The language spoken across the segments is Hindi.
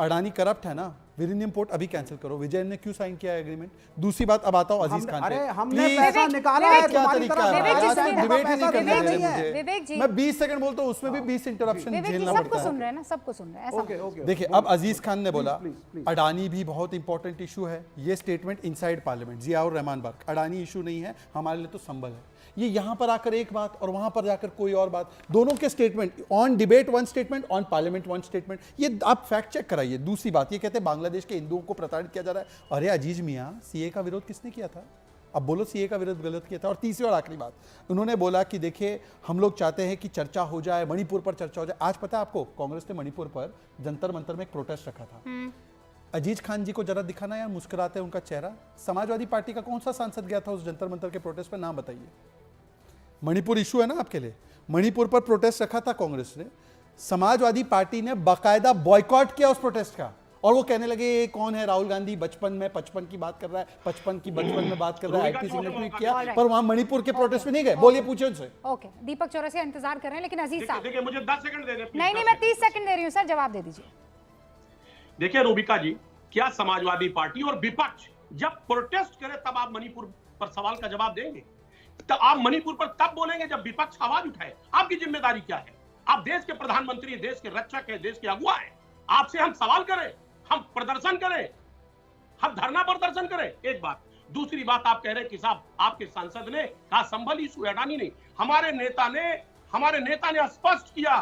अडानी करप्ट है ना, विरिनियम पोर्ट अभी कैंसिल करो। विजय ने क्यों साइन किया है एग्रीमेंट? दूसरी बात, अब आता हूं अजीज खान पे। हमने पैसा निकाला है, क्या तुम्हारी तरीका तरफ है? आज पैसा डिबेट ही नहीं करने दे रहे विवेक मुझे। जी, मैं 20 सेकंड बोलता हूं, उसमें भी 20 इंटरप्शन विवेक जी झेलना सबको पड़ता सुन है। रहे हैं ना, सबको सुन रहे हैं, ऐसा देखिए, अब अजीज खान ने बोला अडानी भी बहुत इंपॉर्टेंट इशू है। ये statement inside parliament, Ziaur Rahman Barq, Adani issue नहीं है हमारे लिए तो संबल है। ये यहां पर आकर एक बात और वहां पर जाकर कोई और बात, दोनों के statement, on debate one statement, on parliament one statement. ये आप फैक्ट चेक कराइए। दूसरी बात, ये कहते हैं बांग्लादेश के हिंदुओं को प्रताड़ित किया जा रहा है। अरे अजीज मियां, सीए का विरोध किसने किया था? अब बोलो सीए का विरोध गलत किया था। और तीसरी और आखिरी बात, उन्होंने बोला कि देखिए हम लोग चाहते हैं कि चर्चा हो जाए, मणिपुर पर चर्चा हो जाए। आज पता है आपको, कांग्रेस ने मणिपुर पर जंतर मंतर में एक प्रोटेस्ट रखा था। अजीज खान जी को जरा दिखाना यार, मुस्कुराते उनका चेहरा। समाजवादी पार्टी का कौन सा सांसद गया था उस जंतर मंतर के प्रोटेस्ट पर? नाम बताइए। मणिपुर इशू है ना आपके लिए, मणिपुर पर प्रोटेस्ट रखा था कांग्रेस ने, समाजवादी पार्टी ने बाकायदा बॉयकॉट किया उस प्रोटेस्ट का। और वो कहने लगे ये कौन है राहुल गांधी, बचपन में 55 की बात कर रहा है, 55 की बचपन में बात कर रहा है, आईटी सिग्नल ट्वीट किया, पर वहां मणिपुर के प्रोटेस्ट में नहीं गए। बोलिए, पूछिए उनसे। ओके, दीपक चौरसिया इंतजार कर रहे हैं, लेकिन अजीज साहब देखिए, मुझे 10 सेकंड दे दें। नहीं, मैं 30 सेकंड दे रही हूँ सर, जवाब दे दीजिए। देखिए रूबिका जी, क्या समाजवादी पार्टी और विपक्ष जब प्रोटेस्ट करे तब आप मणिपुर पर सवाल का जवाब देंगे? तो आप मणिपुर पर तब बोलेंगे जब विपक्ष आवाज उठाए। आपकी जिम्मेदारी क्या है? आप देश के प्रधानमंत्री, देश के रक्षक है, देश के अगुवा है। आपसे हम सवाल करें, हम प्रदर्शन करें, हम धरना प्रदर्शन करें, एक बात। दूसरी बात, आप कह रहे हैं कि साहब आपके सांसद ने कहा संभल इशू, अडानी नहीं। हमारे नेता ने स्पष्ट किया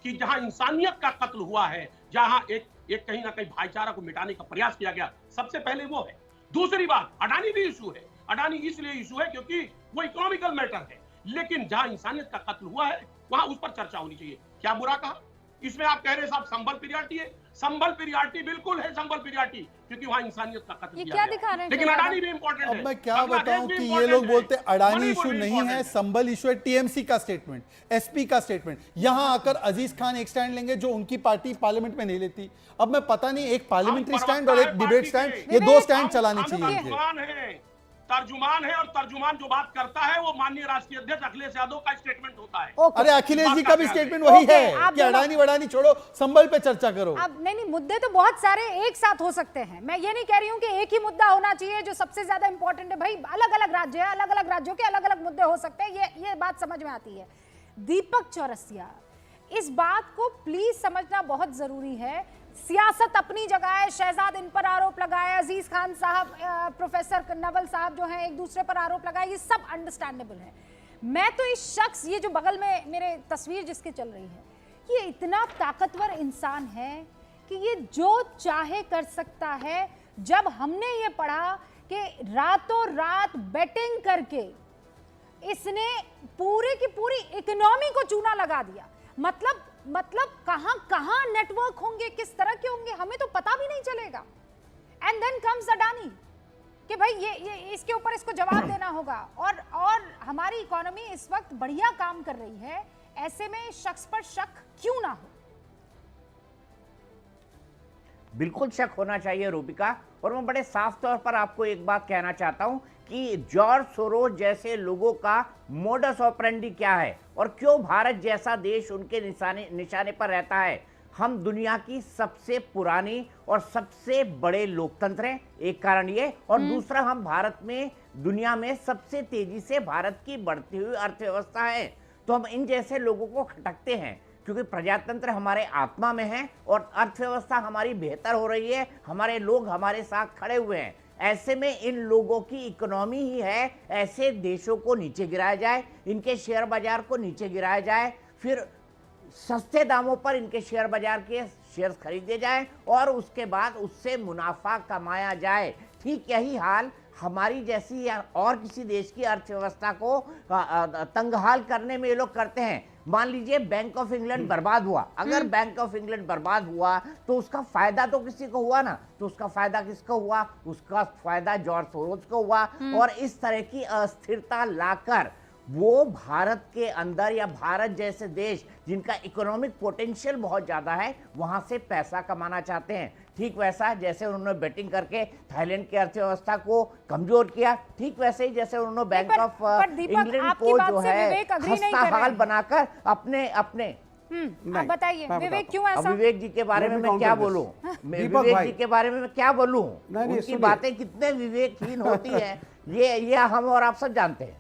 कि जहां इंसानियत का कत्ल हुआ है, जहां एक कहीं ना कहीं भाईचारा को मिटाने का प्रयास किया गया, सबसे पहले वो है। दूसरी बात, अडानी भी इशू है। अडानी इसलिए इशू है क्योंकि वो इकोनॉमिकल मैटर है, लेकिन जहां इंसानियत का कत्ल हुआ है वहां उस पर चर्चा होनी चाहिए। क्या बुरा कहा? इसमें आप कह रहे हैं साहब संभल प्रियॉरिटी है। संभल प्रियॉरिटी बिल्कुल है, संभल प्रियॉरिटी, क्योंकि वहां इंसानियत का कत्ल किया क्या गया। दिखा रहे हैं? लेकिन अडानी भी इंपॉर्टेंट है। अब मैं क्या बताऊं कि ये लोग बोलते अडानी इशू नहीं है, संबल इशू है। टीएमसी का स्टेटमेंट, एसपी का स्टेटमेंट, यहां आकर अजीज खान एक स्टैंड लेंगे जो उनकी पार्टी पार्लियामेंट में नहीं लेती। अब मैं पता नहीं, एक पार्लियामेंट्री स्टैंड और एक डिबेट स्टैंड, ये दो स्टैंड चलाने चाहिए। तर्जुमान है, और तर्जुमान जो बात करता है वो माननीय राष्ट्रीय अध्यक्ष अखिलेश यादव का स्टेटमेंट होता है। अरे अखिलेश जी का भी स्टेटमेंट वही है कि अडानी वडानी छोड़ो, संबल पे चर्चा करो। अब नहीं, मुद्दे तो बहुत सारे एक साथ हो सकते हैं। मैं ये नहीं कह रही हूँ कि एक ही मुद्दा होना चाहिए जो सबसे ज्यादा इंपॉर्टेंट है। भाई अलग अलग राज्य है, अलग अलग राज्यों के अलग अलग मुद्दे हो सकते हैं, ये बात समझ में आती है। दीपक चौरसिया, इस बात को प्लीज समझना बहुत जरूरी है। सियासत अपनी जगह है, शहजाद इन पर आरोप लगाए, अजीज खान साहब, प्रोफेसर नवल साहब जो हैं एक दूसरे पर आरोप लगाए, ये सब अंडरस्टैंडेबल है। मैं तो इस शख्स, ये जो बगल में मेरे तस्वीर जिसकी चल रही है, ये इतना ताकतवर इंसान है कि ये जो चाहे कर सकता है। जब हमने ये पढ़ा कि रातों रात बेटिंग करके इसने पूरी की पूरी इकोनॉमी को चूना लगा दिया, मतलब कहां नेटवर्क होंगे, किस तरह के होंगे, हमें तो पता भी नहीं चलेगा। एंड देन कम्स अडानी कि भाई ये इसके ऊपर इसको जवाब देना होगा। और हमारी इकोनॉमी इस वक्त बढ़िया काम कर रही है, ऐसे में इस शख्स पर शक क्यों ना हो? बिल्कुल शक होना चाहिए रूबिका। और मैं बड़े साफ तौर पर आपको एक बात कहना चाहता हूं कि जॉर्ज सोरोस जैसे लोगों का मोडस ऑपरेंडी क्या है और क्यों भारत जैसा देश उनके निशाने पर रहता है। हम दुनिया की सबसे पुरानी और सबसे बड़े लोकतंत्र हैं, एक कारण ये, और दूसरा हम भारत में दुनिया में सबसे तेजी से भारत की बढ़ती हुई अर्थव्यवस्था है। तो हम इन जैसे लोगों को खटकते हैं क्योंकि प्रजातंत्र हमारे आत्मा में है और अर्थव्यवस्था हमारी बेहतर हो रही है, हमारे लोग हमारे साथ खड़े हुए हैं। ऐसे में इन लोगों की इकोनॉमी ही है, ऐसे देशों को नीचे गिराया जाए, इनके शेयर बाजार को नीचे गिराया जाए, फिर सस्ते दामों पर इनके शेयर बाजार के शेयर खरीदे जाए और उसके बाद उससे मुनाफा कमाया जाए। ठीक यही हाल हमारी जैसी या और किसी देश की अर्थव्यवस्था को तंगहाल करने में ये लोग करते हैं। मान लीजिए बैंक ऑफ इंग्लैंड बर्बाद हुआ, अगर बैंक ऑफ इंग्लैंड बर्बाद हुआ तो उसका फायदा तो किसी को हुआ ना, तो उसका फायदा किसको हुआ? उसका फायदा जॉर्ज सोरोस को हुआ। और इस तरह की अस्थिरता लाकर वो भारत के अंदर या भारत जैसे देश जिनका इकोनॉमिक पोटेंशियल बहुत ज्यादा है वहां से पैसा कमाना चाहते हैं। ठीक वैसा जैसे उन्होंने बेटिंग करके थाईलैंड की अर्थव्यवस्था को कमजोर किया, ठीक वैसे ही जैसे उन्होंने बैंक ऑफ इंग्लैंड को जो है खस्ता हाल बनाकर अपने आप बताइए मैं विवेक बताता क्यों अब ऐसा? विवेक जी के बारे में मैं क्या बोलूं? दीपक विवेक भाई। जी के बारे में मैं क्या बोलूं? नहीं, उनकी सुनिए। बातें कितने विवेकहीन होती है ये हम और आप सब जानते हैं।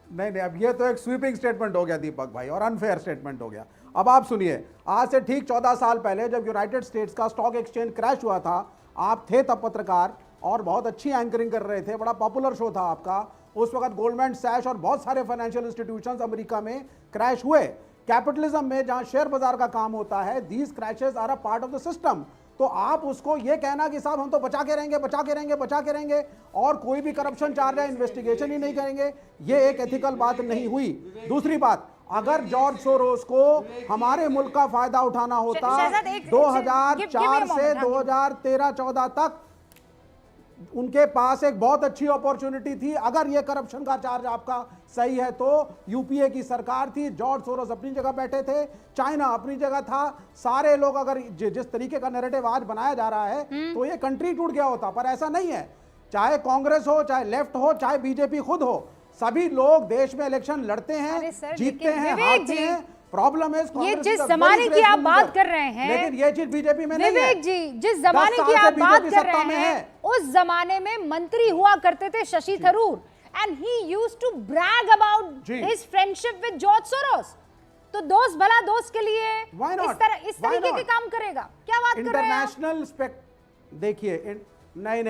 नहीं, अब ये तो एक स्वीपिंग स्टेटमेंट हो गया दीपक भाई, और अनफेयर स्टेटमेंट हो गया। अब आप सुनिए, आज से ठीक 14 साल पहले जब यूनाइटेड स्टेट्स का स्टॉक एक्सचेंज क्रैश हुआ था, आप थे तब पत्रकार और बहुत अच्छी एंकरिंग कर रहे थे, बड़ा पॉपुलर शो था आपका। उस वक्त गोल्डमैन सैश और बहुत सारे फाइनेंशियल इंस्टीट्यूशंस अमेरिका में क्रैश हुए। कैपिटलिज्म में जहां शेयर बाजार का काम होता है, these crashes are a part of the system. तो आप उसको ये कहना कि साहब हम तो बचा के रहेंगे और कोई भी करप्शन चार्ज है इन्वेस्टिगेशन ही नहीं करेंगे, ये एक एथिकल बात नहीं हुई। दूसरी बात, अगर जॉर्ज सोरोस को हमारे मुल्क का फायदा उठाना होता, शहजाद, एक- 2004 से हाँ। 2013-14 तक उनके पास एक बहुत अच्छी अपॉर्चुनिटी थी। अगर ये करप्शन का चार्ज आपका सही है तो यूपीए की सरकार थी, जॉर्ज सोरोस अपनी जगह बैठे थे, चाइना अपनी जगह था। सारे लोग अगर जिस तरीके का नैरेटिव आज बनाया जा रहा है तो ये कंट्री टूट गया होता, पर ऐसा नहीं है। चाहे कांग्रेस हो, चाहे लेफ्ट हो, चाहे बीजेपी खुद हो, सभी लोग देश में इलेक्शन लड़ते अरे हैं, सर, जीतते लेकिन हैं, विवेक हारते जी, हैं। प्रॉब्लम है ये जिस जमाने की आप बात कर रहे हैं, लेकिन ये चीज बीजेपी में नहीं है। विवेक जी, जिस जमाने 10 की साल से आप बात बीजेपी कर सत्ता रहे में हैं, है। उस जमाने में मंत्री हुआ करते थे Shashi Tharoor, and he used to brag about जी। His friendship with George Soros. तो दोस्त भला दोस्त के लिए Why not? इस Why तरीके के not? काम करेगा? क्या बात कर रहे हैं आप? इंटरनेशनल देखिए, नहीं,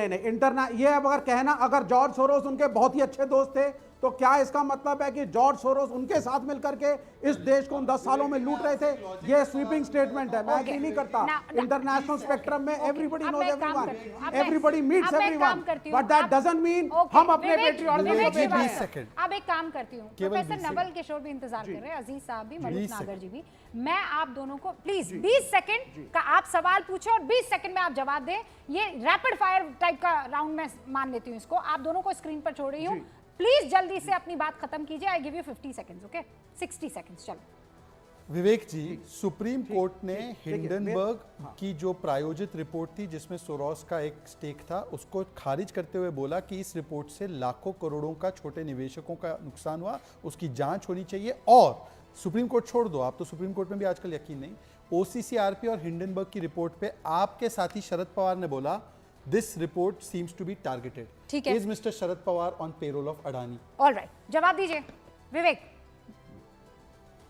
ये अब अगर कहना, अगर जॉर्ज सोरोस उनके बहुत ही अच्छे दोस्त थे तो क्या इसका मतलब है कि जॉर्ज सोरोस उनके साथ मिलकर के इस देश को उन 10 सालों में लूट रहे थे? ये स्वीपिंग स्टेटमेंट है, मैं एग्री नहीं करता। इंटरनेशनल स्पेक्ट्रम में everybody knows everyone, everybody meets everyone, but that doesn't mean हम अपने पेट्रियटिज्म विवेक जी, को 20 सेकंड। अब एक काम करती हूँ, केवल प्रोफेसर 20 नवल किशोर भी इंतजार कर रहे हैं, अजीज साहब भी, 20 मलिक नागर सेकंड। जी भी। मैं आप दोनों को प्लीज 20 सेकंड का आप सवाल पूछे और 20 सेकंड में आप जवाब दें। ये रैपिड फायर टाइप का राउंड में मान लेती हूँ इसको। आप दोनों को स्क्रीन पर छोड़ रही हूँ, प्लीज जल्दी से अपनी बात खत्म कीजिए। I give you 50 seconds, okay? 60 seconds, चलो। विवेक जी, सुप्रीम कोर्ट ने हिंडनबर्ग की जो प्रायोजित रिपोर्ट थी जिसमें सोरोस का एक स्टेक था, उसको खारिज करते हुए बोला कि इस रिपोर्ट से लाखों करोड़ों का छोटे निवेशकों का नुकसान हुआ, उसकी जांच होनी चाहिए। और सुप्रीम कोर्ट छोड़ दो, आप तो सुप्रीम कोर्ट में भी आजकल यकीन नहीं, ओसीसीआरपी और हिंडनबर्ग की रिपोर्ट पे आपके साथी शरद पवार ने बोला this report seems to be targeted. ठीक है। Is mister Sharad Pawar on payroll of Adani? Alright, जवाब दीजिए विवेक।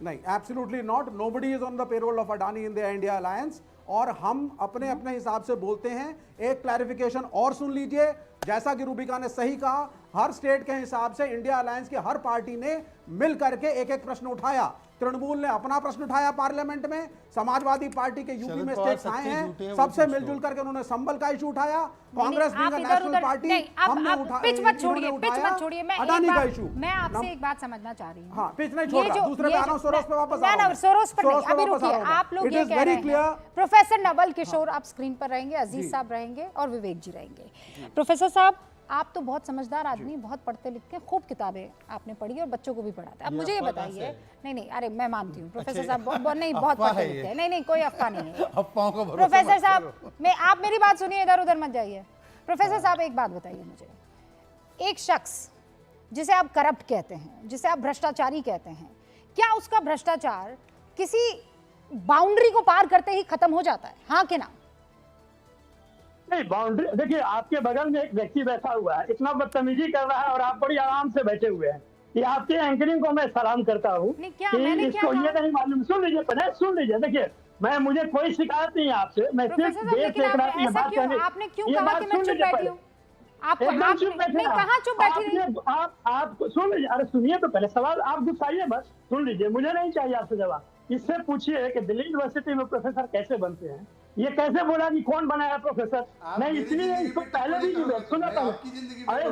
नहीं, absolutely not. Nobody is on the payroll of Adani in the India alliance, और हम अपने अपने हिसाब से बोलते हैं। एक क्लैरिफिकेशन और सुन लीजिए, जैसा कि रूबिका ने सही कहा, हर स्टेट के हिसाब से इंडिया अलायंस की हर पार्टी ने मिल करके एक एक प्रश्न उठाया। तृणमूल ने अपना प्रश्न उठाया पार्लियामेंट में, समाजवादी पार्टी के यूपी में स्टेट्स आए हैं, सबसे मिलजुल करके उन्होंने संबल का इशू उठाया। कांग्रेस आप बीइंग इधर नेशनल उधर पार्टी, नहीं, आप हमने पिच मत छोड़िए, इन्होंने पिच उठाया मत छोड़िए। मैं अडानी का इशू। मैं आपसे एक बात समझना चाह रही हूँ। हाँ, पिच नहीं छोड़ रहा, दूसरे पे आ रहा हूं, सोरोस पे वापस आ रहा ना, हूं। सोरोस पर सोरोस नहीं, पे अभी वापस आ रुकिए। रहा हूं। आप लोग It ये is कह very रहे हैं, clear। प्रोफेसर नवल किशोर आप स्क्रीन पर रहेंगे, अजीज साहब रहेंगे और विवेक जी रहेंगे। प्रोफेसर साहब, आप तो बहुत समझदार आदमी, बहुत पढ़ते लिखते हैं, खूब किताबें आपने पढ़ी और बच्चों को भी पढ़ाते हैं। अब मुझे ये बताइए, नहीं, अरे मैं मानती हूँ प्रोफेसर साहब नहीं, बहुत पढ़ते लिखते हैं, नहीं, कोई अफवाह नहीं है। अफवाहों का भरोसा प्रोफेसर मत साहब, करो। आप मेरी बात सुनिए, इधर उधर मत जाइए। प्रोफेसर साहब, एक बात बताइए मुझे, एक शख्स जिसे आप करप्ट कहते हैं, जिसे आप भ्रष्टाचारी कहते हैं, क्या उसका भ्रष्टाचार किसी बाउंड्री को पार करते ही खत्म हो जाता है, हाँ कि ना? नहीं, बाउंड्री देखिए, आपके बगल में एक व्यक्ति बैठा हुआ है, इतना बदतमीजी कर रहा है और आप बड़ी आराम से बैठे हुए हैं। ये आपके एंकरिंग को मैं सलाम करता हूँ नहीं, क्या कि मैंने इसको क्या ये कहा? नहीं मालूम। सुन लीजिए पहले, सुन लीजिए। देखिए, मुझे कोई शिकायत नहीं है आपसे, मैं सिर्फ प्रोफेसर साहब, देश लेकिन से एक रात आप ये ऐसा बात क्यों, कहने, आपने क्यों ये कहा बात कि मैं सुन चुप लीजिए बैठी पहले। हूँ? आपको एकदम चुप बैठे नहीं, आप। कहाँ चुप बैठी रही? आप सुन लीजिए, अरे सुनिए तो पहले सवाल, आप गुस्साइए बस, सुन लीजिए, मुझे नहीं चाहिए आपसे जवाब। इससे पूछिए कि दिल्ली यूनिवर्सिटी में प्रोफेसर कैसे बनते हैं। ये कैसे बोला कि कौन बनाया प्रोफेसर? मैं इसलिए इसको पहले भी सुना था। अरे